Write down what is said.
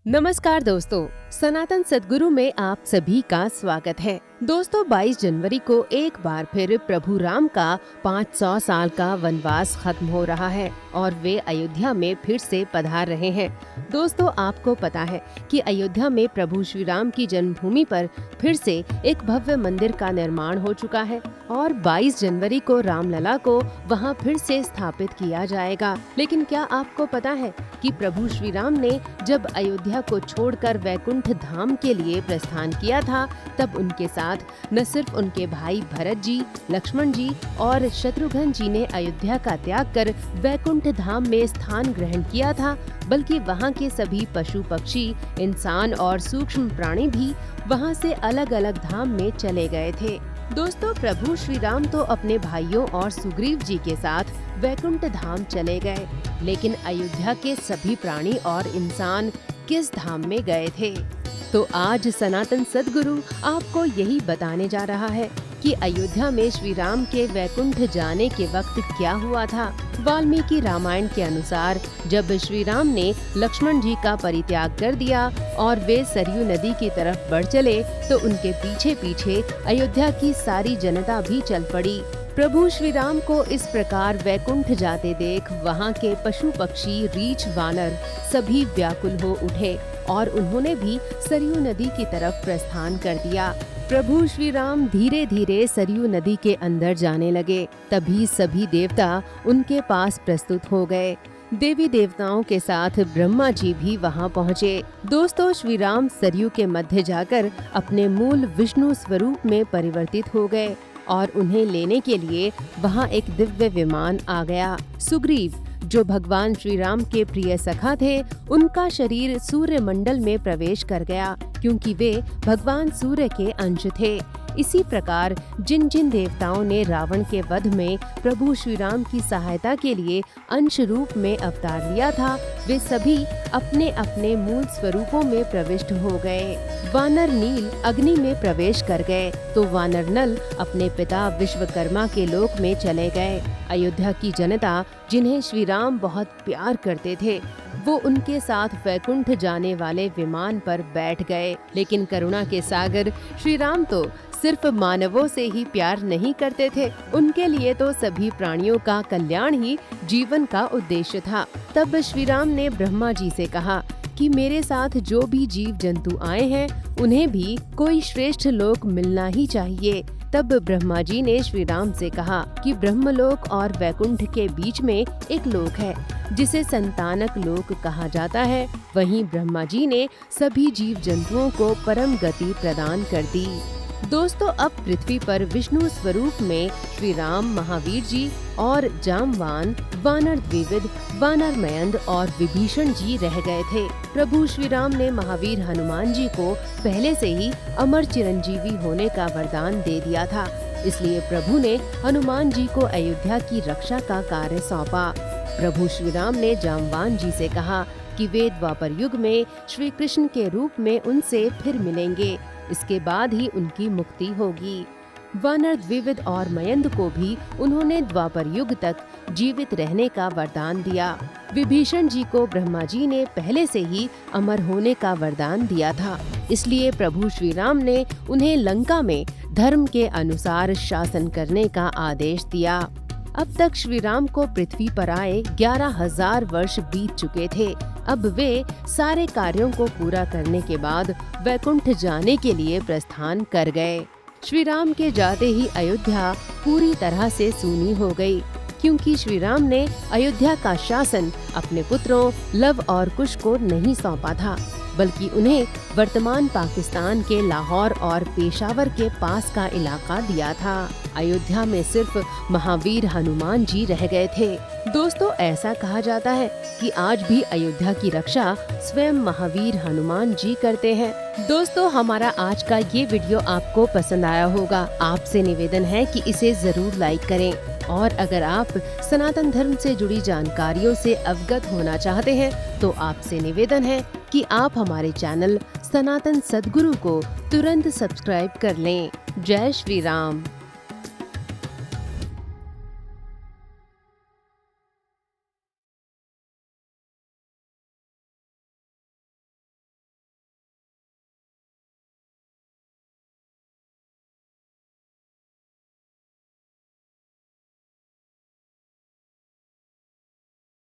नमस्कार दोस्तों, सनातन सदगुरु में आप सभी का स्वागत है। दोस्तों 22 जनवरी को एक बार फिर प्रभु राम का 500 साल का वनवास खत्म हो रहा है और वे अयोध्या में फिर से पधार रहे हैं। दोस्तों आपको पता है कि अयोध्या में प्रभु श्री राम की जन्मभूमि पर फिर से एक भव्य मंदिर का निर्माण हो चुका है और 22 जनवरी को रामलला को वहां फिर से स्थापित किया जाएगा। लेकिन क्या आपको पता है कि प्रभु श्री राम ने जब अयोध्या को छोड़कर वैकुंठ धाम के लिए प्रस्थान किया था, तब उनके साथ न सिर्फ उनके भाई भरत जी, लक्ष्मण जी और शत्रुघ्न जी ने अयोध्या का त्याग कर वैकुंठ धाम में स्थान ग्रहण किया था, बल्कि वहां के सभी पशु पक्षी, इंसान और सूक्ष्म प्राणी भी वहां से अलग अलग धाम में चले गए थे। दोस्तों प्रभु श्री राम तो अपने भाइयों और सुग्रीव जी के साथ वैकुंठ धाम चले गए, लेकिन अयोध्या के सभी प्राणी और इंसान किस धाम में गए थे? तो आज सनातन सदगुरु आपको यही बताने जा रहा है कि अयोध्या में श्री राम के वैकुंठ जाने के वक्त क्या हुआ था। वाल्मीकि रामायण के अनुसार जब श्री राम ने लक्ष्मण जी का परित्याग कर दिया और वे सरयू नदी की तरफ बढ़ चले, तो उनके पीछे पीछे अयोध्या की सारी जनता भी चल पड़ी। प्रभु श्री राम को इस प्रकार वैकुंठ जाते देख वहाँ के पशु पक्षी, रीछ, वानर सभी व्याकुल हो उठे और उन्होंने भी सरयू नदी की तरफ प्रस्थान कर दिया। प्रभु श्री राम धीरे धीरे सरयू नदी के अंदर जाने लगे। तभी सभी देवता उनके पास प्रस्तुत हो गए। देवी देवताओं के साथ ब्रह्मा जी भी वहां पहुँचे। दोस्तों श्री राम सरयू के मध्य जाकर अपने मूल विष्णु स्वरूप में परिवर्तित हो गए और उन्हें लेने के लिए वहां एक दिव्य विमान आ गया। सुग्रीव जो भगवान श्री राम के प्रिय सखा थे, उनका शरीर सूर्य मंडल में प्रवेश कर गया, क्योंकि वे भगवान सूर्य के अंश थे। इसी प्रकार जिन जिन देवताओं ने रावण के वध में प्रभु श्री राम की सहायता के लिए अंश रूप में अवतार लिया था, वे सभी अपने अपने मूल स्वरूपों में प्रविष्ट हो गए। वानर नील अग्नि में प्रवेश कर गए, तो वानर नल अपने पिता विश्वकर्मा के लोक में चले गए। अयोध्या की जनता जिन्हें श्री राम बहुत प्यार करते थे, वो उनके साथ वैकुंठ जाने वाले विमान पर बैठ गए। लेकिन करुणा के सागर श्री राम तो सिर्फ मानवों से ही प्यार नहीं करते थे, उनके लिए तो सभी प्राणियों का कल्याण ही जीवन का उद्देश्य था। तब श्री राम ने ब्रह्मा जी से कहा कि मेरे साथ जो भी जीव जंतु आए हैं, उन्हें भी कोई श्रेष्ठ लोक मिलना ही चाहिए। तब ब्रह्मा जी ने श्री राम से कहा कि ब्रह्मलोक और वैकुंठ के बीच में एक लोक है, जिसे संतानक लोक कहा जाता है। वहीं ब्रह्मा जी ने सभी जीव जंतुओं को परम गति प्रदान कर दी। दोस्तों अब पृथ्वी पर विष्णु स्वरूप में श्री राम, महावीर जी और जामवान, वानर द्विविद, वानर मयंद और विभीषण जी रह गए थे। प्रभु श्री राम ने महावीर हनुमान जी को पहले से ही अमर चिरंजीवी होने का वरदान दे दिया था, इसलिए प्रभु ने हनुमान जी को अयोध्या की रक्षा का कार्य सौंपा। प्रभु श्री राम ने जामवान जी से कहा कि वे द्वापर युग में श्री कृष्ण के रूप में उनसे फिर मिलेंगे, इसके बाद ही उनकी मुक्ति होगी। वानर द्विविद और मयंद को भी उन्होंने द्वापर युग तक जीवित रहने का वरदान दिया। विभीषण जी को ब्रह्मा जी ने पहले से ही अमर होने का वरदान दिया था, इसलिए प्रभु श्री राम ने उन्हें लंका में धर्म के अनुसार शासन करने का आदेश दिया। अब तक श्री राम को पृथ्वी पर आए 11,000 वर्ष बीत चुके थे। अब वे सारे कार्यों को पूरा करने के बाद वैकुंठ जाने के लिए प्रस्थान कर गए। श्री राम के जाते ही अयोध्या पूरी तरह से सूनी हो गई, क्योंकि श्री राम ने अयोध्या का शासन अपने पुत्रों लव और कुश को नहीं सौंपा था, बल्कि उन्हें वर्तमान पाकिस्तान के लाहौर और पेशावर के पास का इलाका दिया था। अयोध्या में सिर्फ महावीर हनुमान जी रह गए थे। दोस्तों ऐसा कहा जाता है कि आज भी अयोध्या की रक्षा स्वयं महावीर हनुमान जी करते हैं। दोस्तों हमारा आज का ये वीडियो आपको पसंद आया होगा। आपसे निवेदन है कि इसे जरूर लाइक करें और अगर आप सनातन धर्म से जुड़ी जानकारियों से अवगत होना चाहते हैं, तो आपसे निवेदन है कि आप हमारे चैनल सनातन सदगुरु को तुरंत सब्सक्राइब कर लें। जय श्री राम।